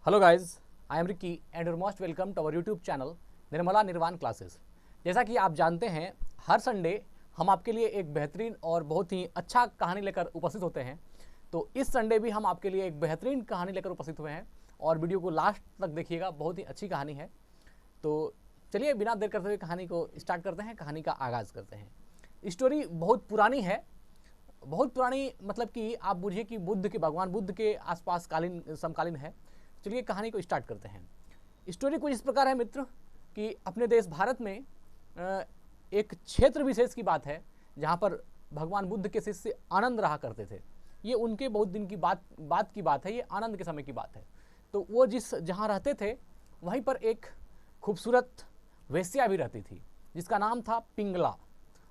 Hello guys, I am Ricky and your most welcome to our YouTube channel Nirmala Nirvana classes. जैसा कि आप जानते हैं, हर संडे हम आपके लिए एक बेहतरीन और बहुत ही अच्छा कहानी लेकर उपस्थित होते हैं। तो इस संडे भी हम आपके लिए एक बेहतरीन कहानी लेकर उपस्थित हुए हैं और वीडियो को लास्ट तक देखिएगा, बहुत ही अच्छी कहानी है। तो चलिए बिना देर करते हुए कहानी को स्टार्ट करते हैं, कहानी का आगाज़ करते हैं। स्टोरी बहुत पुरानी है, बहुत पुरानी मतलब कि आप बुझिए कि भगवान बुद्ध के आसपास समकालीन है। चलिए कहानी को स्टार्ट करते हैं। स्टोरी कुछ इस प्रकार है मित्र कि अपने देश भारत में एक क्षेत्र विशेष की बात है जहाँ पर भगवान बुद्ध के शिष्य आनंद रहा करते थे। ये उनके बहुत दिन की बात की बात है, ये आनंद के समय की बात है। तो वो जहाँ रहते थे वहीं पर एक खूबसूरत वेश्या भी रहती थी जिसका नाम था पिंगला।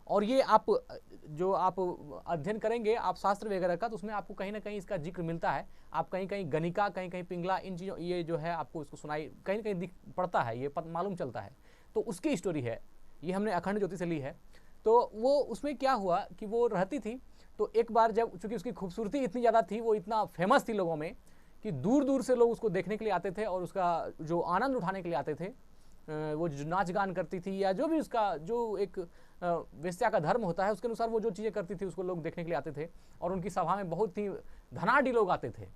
और ये आप अध्ययन करेंगे आप शास्त्र वगैरह का, तो उसमें आपको कहीं ना कहीं इसका जिक्र मिलता है। आप कहीं कहीं गणिका, कहीं कहीं पिंगला, इन चीज़ों ये जो है आपको उसको सुनाई कहीं ना कहीं दिख पड़ता है, ये मालूम चलता है। तो उसकी स्टोरी है, ये हमने अखंड ज्योति से ली है। तो वो उसमें क्या हुआ कि वो रहती थी। तो एक बार जब चूँकि उसकी खूबसूरती इतनी ज़्यादा थी, वो इतना फेमस थी लोगों में कि दूर दूर से लोग उसको देखने के लिए आते थे और उसका जो आनंद उठाने के लिए आते थे। वो जो नाच गान करती थी या जो भी उसका जो एक वेश्या का धर्म होता है उसके अनुसार वो जो चीज़ें करती थी उसको लोग देखने के लिए आते थे। और उनकी सभा में बहुत ही धनाढ़ लोग आते थे,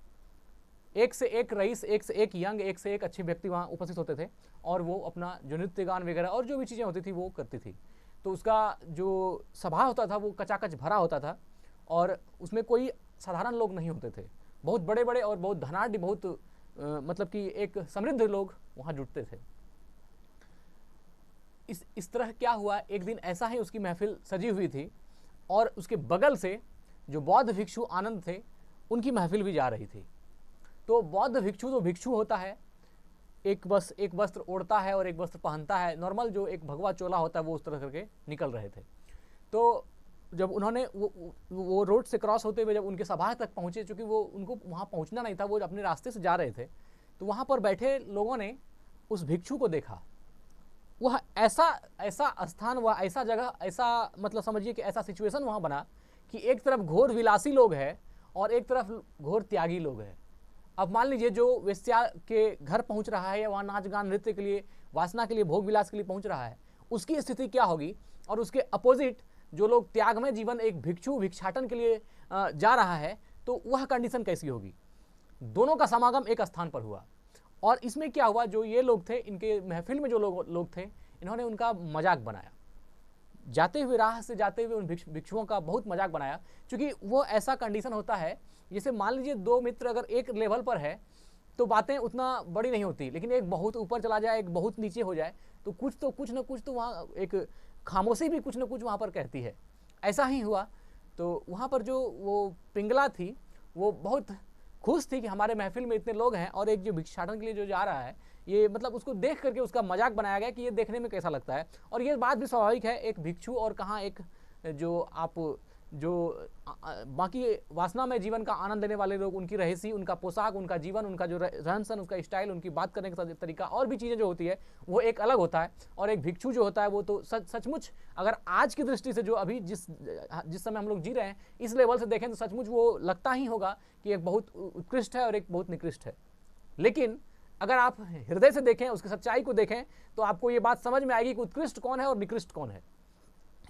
एक से एक रईस, एक से एक यंग, एक से एक अच्छे व्यक्ति वहाँ उपस्थित होते थे और वो अपना जो नृत्य गान वगैरह और जो भी चीज़ें होती थी वो करती थी। तो उसका जो सभा होता था वो कचाकच भरा होता था और उसमें कोई साधारण लोग नहीं होते थे, बहुत बड़े बड़े और बहुत धनाढ़, बहुत मतलब कि एक समृद्ध लोग वहाँ जुटते थे। इस तरह क्या हुआ, एक दिन ऐसा ही उसकी महफिल सजी हुई थी और उसके बगल से जो बौद्ध भिक्षु आनंद थे उनकी महफिल भी जा रही थी। तो बौद्ध भिक्षु जो भिक्षु होता है, एक वस्त्र ओढ़ता है और एक वस्त्र पहनता है, नॉर्मल जो एक भगवा चोला होता है वो उस तरह करके निकल रहे थे। तो जब उन्होंने वो रोड से क्रॉस होते हुए जब उनके सभा तक पहुँचे, चूँकि वो उनको वहाँ पहुँचना नहीं था, वो अपने रास्ते से जा रहे थे, तो वहाँ पर बैठे लोगों ने उस भिक्षु को देखा। वह ऐसा स्थान, वह ऐसा जगह, ऐसा मतलब समझिए कि ऐसा सिचुएशन वहाँ बना कि एक तरफ घोर विलासी लोग हैं और एक तरफ घोर त्यागी लोग हैं। अब मान लीजिए जो वेश्या के घर पहुँच रहा है या वहाँ नाच गान नृत्य के लिए, वासना के लिए, भोग विलास के लिए पहुँच रहा है, उसकी स्थिति क्या होगी। और उसके अपोजिट जो लोग त्यागमय जीवन, एक भिक्षु भिक्षाटन के लिए जा रहा है, तो वह कंडीशन कैसी होगी। दोनों का समागम एक स्थान पर हुआ। और इसमें क्या हुआ, जो ये लोग थे, इनके महफिल में जो लोग थे, इन्होंने उनका मजाक बनाया। जाते हुए राह से जाते हुए उन भिक्षुओं का बहुत मजाक बनाया। क्योंकि वो ऐसा कंडीशन होता है, जैसे मान लीजिए दो मित्र अगर एक लेवल पर है तो बातें उतना बड़ी नहीं होती, लेकिन एक बहुत ऊपर चला जाए, एक बहुत नीचे हो जाए, तो कुछ ना कुछ तो वहाँ एक खामोशी भी कुछ ना कुछ वहाँ पर कहती है। ऐसा ही हुआ। तो वहाँ पर जो वो पिंगला थी वो बहुत खुश थी कि हमारे महफिल में इतने लोग हैं और एक जो भिक्षाटन के लिए जो जा रहा है, ये मतलब उसको देख करके उसका मजाक बनाया गया कि ये देखने में कैसा लगता है। और ये बात भी स्वाभाविक है, एक भिक्षु और कहाँ एक जो बाकी वासना में जीवन का आनंद लेने वाले लोग, उनकी रहसी, उनका पोशाक, उनका जीवन, उनका जो रहन सहन, उसका स्टाइल, उनकी बात करने का तरीका और भी चीज़ें जो होती है वो एक अलग होता है। और एक भिक्षु जो होता है वो तो सचमुच अगर आज की दृष्टि से जो अभी जिस समय हम लोग जी रहे हैं इस लेवल से देखें तो सचमुच वो लगता ही होगा कि एक बहुत उत्कृष्ट है और एक बहुत निकृष्ट है। लेकिन अगर आप हृदय से देखें, उसकी सच्चाई को देखें, तो आपको ये बात समझ में आएगी कि उत्कृष्ट कौन है और निकृष्ट कौन है।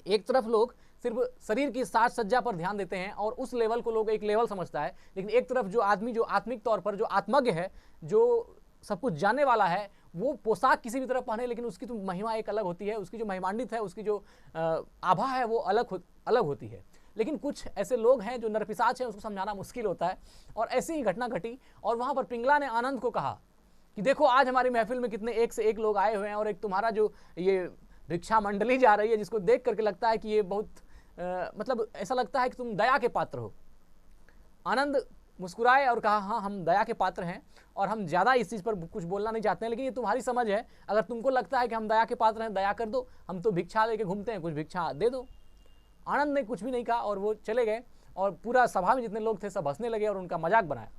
एक तरफ लोग सिर्फ शरीर की साज सज्जा पर ध्यान देते हैं और उस लेवल को लोग एक लेवल समझता है, लेकिन एक तरफ जो आदमी जो आत्मिक तौर पर जो आत्मज्ञ है, जो सब कुछ जानने वाला है, वो पोशाक किसी भी तरह पहने, लेकिन उसकी तो महिमा एक अलग होती है, उसकी जो महिमान्वित है, उसकी जो आभा है वो अलग होती है। लेकिन कुछ ऐसे लोग हैं जो नरपिशाच हैं, उसको समझाना मुश्किल होता है। और ऐसी ही घटना घटी और वहाँ पर पिंगला ने आनंद को कहा कि देखो आज हमारी महफिल में कितने एक से एक लोग आए हुए हैं और एक तुम्हारा जो ये भिक्षा मंडली जा रही है, जिसको देख करके लगता है कि ये बहुत मतलब ऐसा लगता है कि तुम दया के पात्र हो। आनंद मुस्कुराए और कहा, हाँ हम दया के पात्र हैं और हम ज़्यादा इस चीज़ पर कुछ बोलना नहीं चाहते हैं, लेकिन ये तुम्हारी समझ है। अगर तुमको लगता है कि हम दया के पात्र हैं, दया कर दो, हम तो भिक्षा लेके घूमते हैं, कुछ भिक्षा दे दो। आनंद ने कुछ भी नहीं कहा और वो चले गए और पूरा सभा में जितने लोग थे सब हंसने लगे और उनका मजाक बनाया।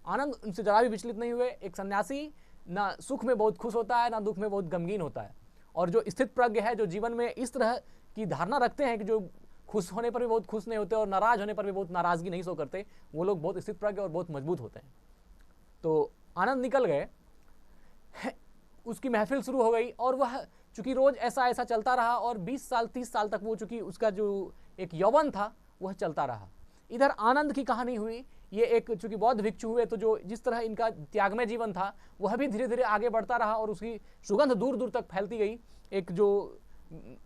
आनंद उनसे जरा भी विचलित नहीं हुए। एक सन्यासी ना सुख में बहुत खुश होता है, ना दुख में बहुत गमगीन होता है। और जो स्थित प्रज्ञ है, जो जीवन में इस तरह की धारणा रखते हैं कि जो खुश होने पर भी बहुत खुश नहीं होते और नाराज होने पर भी बहुत नाराजगी नहीं सो करते, वो लोग बहुत स्थित प्रज्ञ और बहुत मजबूत होते हैं। तो आनंद निकल गए उसकी महफिल शुरू हो गई और वह चूंकि रोज ऐसा ऐसा चलता रहा और 20 साल 30 साल तक वो चूंकि उसका जो एक यौवन था वह चलता रहा। इधर आनंद की कहानी हुई, ये एक चूंकि बौद्ध भिक्षु हुए तो जो जिस तरह इनका त्यागमय जीवन था वह भी धीरे धीरे आगे बढ़ता रहा और उसकी सुगंध दूर दूर तक फैलती गई। एक जो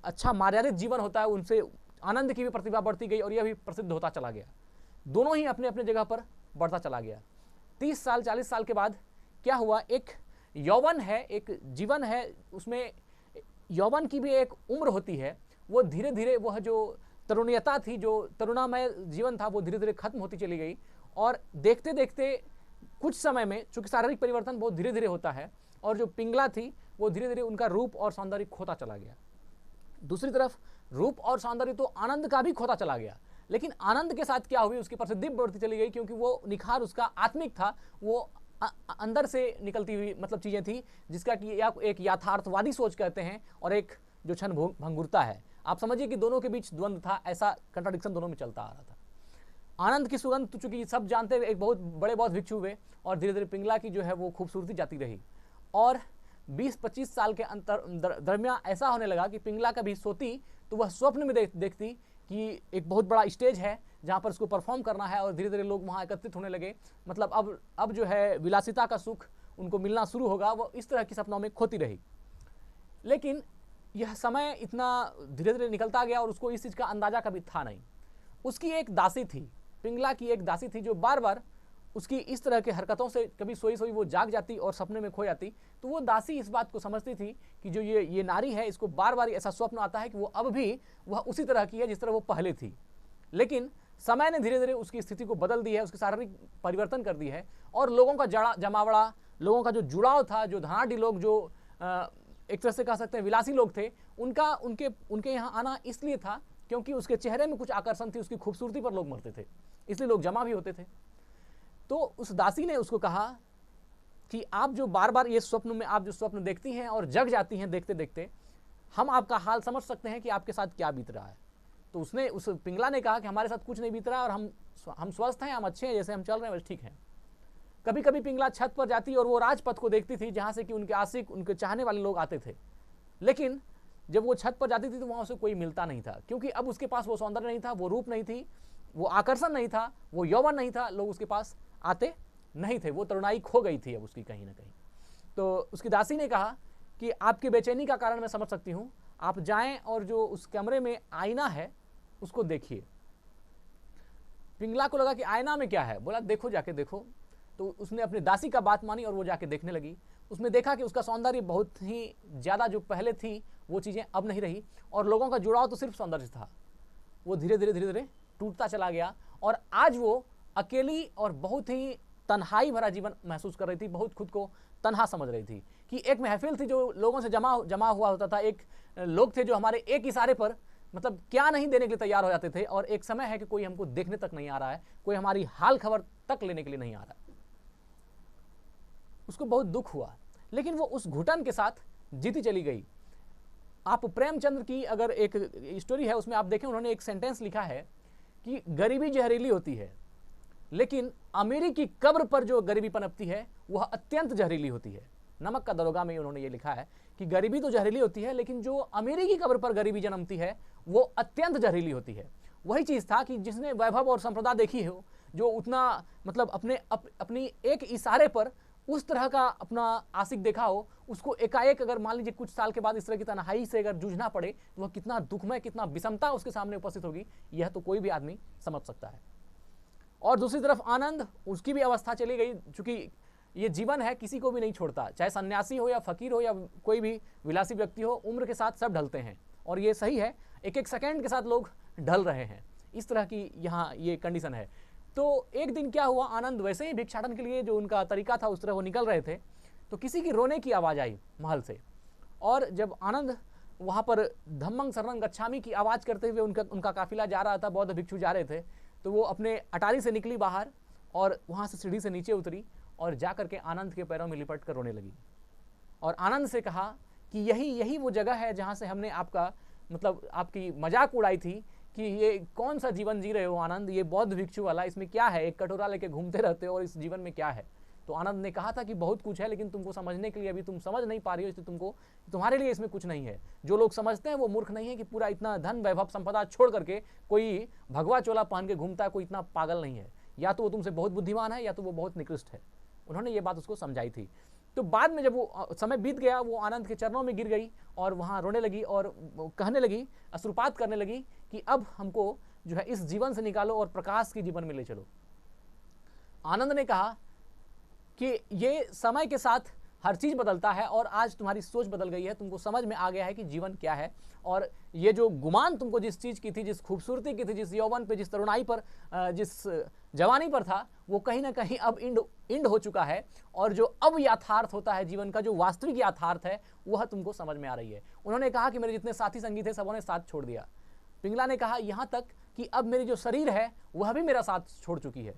अच्छा मर्यादित जीवन होता है उनसे आनंद की भी प्रतिभा बढ़ती गई और यह भी प्रसिद्ध होता चला गया। दोनों ही अपने अपने जगह पर बढ़ता चला गया। 30 साल 40 साल के बाद क्या हुआ, एक यौवन है, एक जीवन है, उसमें यौवन की भी एक उम्र होती है, वो धीरे धीरे वह जो तरुणीयता थी, जो तरुणामय जीवन था वो धीरे धीरे खत्म होती चली गई। और देखते देखते कुछ समय में चूंकि शारीरिक परिवर्तन बहुत धीरे धीरे होता है और जो पिंगला थी वो धीरे धीरे उनका रूप और सौंदर्य खोता चला गया। दूसरी तरफ रूप और सौंदर्य तो आनंद का भी खोता चला गया, लेकिन आनंद के साथ क्या हुई, उसकी प्रसिद्धि बढ़ती चली गई क्योंकि वो निखार उसका आत्मिक था, वो अंदर से निकलती हुई मतलब चीजें थी जिसका कि एक यथार्थवादी सोच कहते हैं और एक जो क्षण भंगुरता है। आप समझिए कि दोनों के बीच द्वंद्व था, ऐसा कंट्राडिक्शन दोनों में चलता आ रहा था। आनंद की सुगंध तो चूंकि सब जानते हुए एक बहुत बड़े बहुत भिक्षु हुए और धीरे धीरे पिंगला की जो है वो खूबसूरती जाती रही और 20-25 साल के अंतर दरमियान ऐसा होने लगा कि पिंगला कभी सोती तो वह स्वप्न में देखती कि एक बहुत बड़ा स्टेज है जहाँ पर उसको परफॉर्म करना है और धीरे धीरे लोग वहाँ एकत्रित होने लगे। मतलब अब जो है विलासिता का सुख उनको मिलना शुरू होगा, वो इस तरह की सपनों में खोती रही। लेकिन यह समय इतना धीरे धीरे निकलता गया और उसको इस चीज़ का अंदाजा कभी था नहीं। उसकी एक दासी थी, पिंगला की एक दासी थी जो बार बार उसकी इस तरह के हरकतों से कभी सोई सोई वो जाग जाती और सपने में खो जाती। तो वो दासी इस बात को समझती थी कि जो ये नारी है इसको बार बार ऐसा स्वप्न आता है कि वो अब भी वह उसी तरह की है जिस तरह वो पहले थी। लेकिन समय ने धीरे धीरे उसकी स्थिति को बदल दी है, उसकी शारीरिक परिवर्तन कर दी है और लोगों का जमावड़ा, लोगों का जो जुड़ाव था, जो धनाढ़ी लोग, जो एक तरह से कह सकते हैं विलासी लोग थे, उनके यहाँ आना इसलिए था क्योंकि उसके चेहरे में कुछ आकर्षण थी, उसकी खूबसूरती पर लोग मरते थे, इसलिए लोग जमा भी होते थे। तो उस दासी ने उसको कहा कि आप जो बार बार ये स्वप्न में आप जो स्वप्न देखती हैं और जग जाती हैं देखते देखते, हम आपका हाल समझ सकते हैं कि आपके साथ क्या बीत रहा है। तो उस पिंगला ने कहा कि हमारे साथ कुछ नहीं बीत रहा और हम स्वस्थ हैं, हम अच्छे हैं, जैसे हम चल रहे हैं वैसे ठीक हैं। कभी कभी पिंगला छत पर जाती और वो राजपथ को देखती थी जहाँ से कि उनके आशिक, उनके चाहने वाले लोग आते थे। लेकिन जब वो छत पर जाती थी तो वहाँ उसे कोई मिलता नहीं था क्योंकि अब उसके पास वो सौंदर्य नहीं था, वो रूप नहीं थी, वो आकर्षण नहीं था, वो यौवन नहीं था, लोग उसके पास आते नहीं थे, वो तरुणाई खो गई थी अब उसकी कहीं ना कहीं। तो उसकी दासी ने कहा कि आपकी बेचैनी का कारण मैं समझ सकती हूँ, आप जाएं और जो उस कमरे में आईना है उसको देखिए। पिंगला को लगा कि आईना में क्या है, बोला देखो, जाके देखो। तो उसने अपनी दासी का बात मानी और वो जाके देखने लगी। उसने देखा कि उसका सौंदर्य बहुत ही ज़्यादा जो पहले थी वो चीज़ें अब नहीं रही और लोगों का जुड़ाव तो सिर्फ सौंदर्य था, वो धीरे धीरे टूटता चला गया और आज वो अकेली और बहुत ही तन्हाई भरा जीवन महसूस कर रही थी, बहुत खुद को तन्हा समझ रही थी कि एक महफिल थी जो लोगों से जमा हुआ होता था, एक लोग थे जो हमारे एक इशारे पर मतलब क्या नहीं देने के लिए तैयार हो जाते थे और एक समय है कि कोई हमको देखने तक नहीं आ रहा है, कोई हमारी हाल खबर तक लेने के लिए नहीं आ रहा। उसको बहुत दुख हुआ, लेकिन वो उस घुटन के साथ जीती चली गई। आप प्रेमचंद्र की अगर एक स्टोरी है उसमें आप देखें, उन्होंने एक सेंटेंस लिखा है कि गरीबी जहरीली होती है लेकिन अमीरी की कब्र पर जो गरीबी पनपती है वह अत्यंत जहरीली होती है। नमक का दरोगा में उन्होंने ये लिखा है कि गरीबी तो जहरीली होती है लेकिन जो अमीरी की कब्र पर गरीबी जन्मती है वो अत्यंत जहरीली होती है। वही चीज़ था कि जिसने वैभव और संपदा देखी हो, जो उतना मतलब अपनी एक इशारे पर उस तरह का अपना आशिक देखा हो, उसको एकाएक अगर मान लीजिए कुछ साल के बाद इस तरह की तन्हाई से अगर जूझना पड़े तो वह कितना दुखमय, कितना विषमता उसके सामने उपस्थित होगी, यह तो कोई भी आदमी समझ सकता है। और दूसरी तरफ आनंद, उसकी भी अवस्था चली गई, चूंकि ये जीवन है किसी को भी नहीं छोड़ता, चाहे सन्यासी हो या फकीर हो या कोई भी विलासी व्यक्ति हो, उम्र के साथ सब ढलते हैं और ये सही है, एक एक सेकेंड के साथ लोग ढल रहे हैं, इस तरह की यहाँ ये कंडीशन है। तो एक दिन क्या हुआ, आनंद वैसे ही भिक्षाटन के लिए जो उनका तरीका था उस तरह वो निकल रहे थे तो किसी की रोने की आवाज़ आई महल से, और जब आनंद वहाँ पर धम्मं शरणं गच्छामि की आवाज़ करते हुए उनका काफिला जा रहा था, बौद्ध भिक्षु जा रहे थे, तो वो अपने अटारी से निकली बाहर और वहाँ से सीढ़ी से नीचे उतरी और जा करके आनंद के पैरों में लिपट कर रोने लगी और आनंद से कहा कि यही वो जगह है जहाँ से हमने आपका मतलब आपकी मजाक उड़ाई थी कि ये कौन सा जीवन जी रहे हो आनंद, ये बौद्ध भिक्षु वाला, इसमें क्या है, एक कटोरा लेके घूमते रहते हो और इस जीवन में क्या है। तो आनंद ने कहा था कि बहुत कुछ है, लेकिन तुमको समझने के लिए अभी तुम समझ नहीं पा रही हो, इसलिए तुम्हारे लिए इसमें कुछ नहीं है। जो लोग समझते हैं वो मूर्ख नहीं है कि पूरा इतना धन वैभव संपदा छोड़ करके कोई भगवा चोला पहन के घूमता है, कोई इतना पागल नहीं है। या तो वो तुमसे बहुत बुद्धिमान है या तो वो बहुत निकृष्ट है। उन्होंने ये बात उसको समझाई थी। तो बाद में जब वो समय बीत गया, वो आनंद के चरणों में गिर गई और वहाँ रोने लगी और कहने लगी, अश्रुपात करने लगी कि अब हमको जो है इस जीवन से निकालो और प्रकाश के जीवन में ले चलो। आनंद ने कहा कि ये समय के साथ हर चीज़ बदलता है और आज तुम्हारी सोच बदल गई है, तुमको समझ में आ गया है कि जीवन क्या है। और ये जो गुमान तुमको जिस चीज़ की थी, जिस खूबसूरती की थी, जिस यौवन पे, जिस तरुणाई पर, जिस जवानी पर था, वो कहीं ना कहीं अब इंड हो चुका है। और जो अब यथार्थ होता है जीवन का, जो वास्तविक यथार्थ है, वह तुमको समझ में आ रही है। उन्होंने कहा कि मेरे जितने साथी संगी थे सबों ने साथ छोड़ दिया। पिंगला ने कहा यहाँ तक कि अब मेरी जो शरीर है वह भी मेरा साथ छोड़ चुकी है,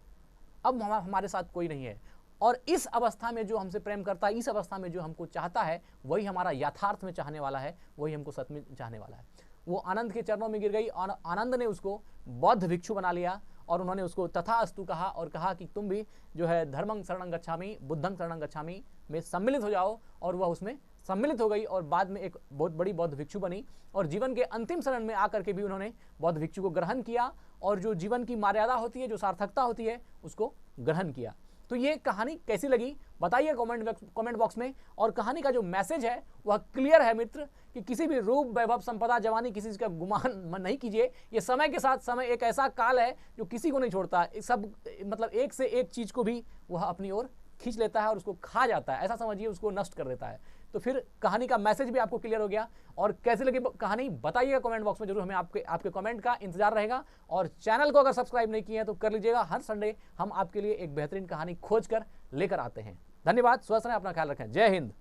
अब हमारे साथ कोई नहीं है। और इस अवस्था में जो हमसे प्रेम करता है, इस अवस्था में जो हमको चाहता है, वही हमारा यथार्थ में चाहने वाला है, वही हमको सच में चाहने वाला है। वो आनंद के चरणों में गिर गई और आनंद ने उसको बौद्ध भिक्षु बना लिया और उन्होंने उसको तथास्तु कहा और कहा कि तुम भी जो है धर्मं शरणं गच्छामि बुद्धं शरणं गच्छामि में सम्मिलित हो जाओ। और वह उसमें सम्मिलित हो गई और बाद में एक बहुत बड़ी बौद्ध भिक्षु बनी। और जीवन के अंतिम चरण में आकर के भी उन्होंने बौद्ध भिक्षु को ग्रहण किया और जो जीवन की मर्यादा होती है, जो सार्थकता होती है, उसको ग्रहण किया। तो ये कहानी कैसी लगी बताइए कमेंट बॉक्स में। और कहानी का जो मैसेज है वह क्लियर है मित्र, कि किसी भी रूप वैभव संपदा जवानी किसी चीज़ का गुमान नहीं कीजिए। ये समय के साथ समय एक ऐसा काल है जो किसी को नहीं छोड़ता, सब मतलब एक से एक चीज़ को भी वह अपनी ओर खींच लेता है और उसको खा जाता है, ऐसा समझिए, उसको नष्ट कर देता है। तो फिर कहानी का मैसेज भी आपको क्लियर हो गया। और कैसे लगी कहानी बताइएगा कमेंट बॉक्स में, जरूर हमें आपके कमेंट का इंतजार रहेगा। और चैनल को अगर सब्सक्राइब नहीं किए हैं तो कर लीजिएगा। हर संडे हम आपके लिए एक बेहतरीन कहानी खोज कर लेकर आते हैं। धन्यवाद, स्वस्थ रहें, अपना ख्याल रखें। जय हिंद।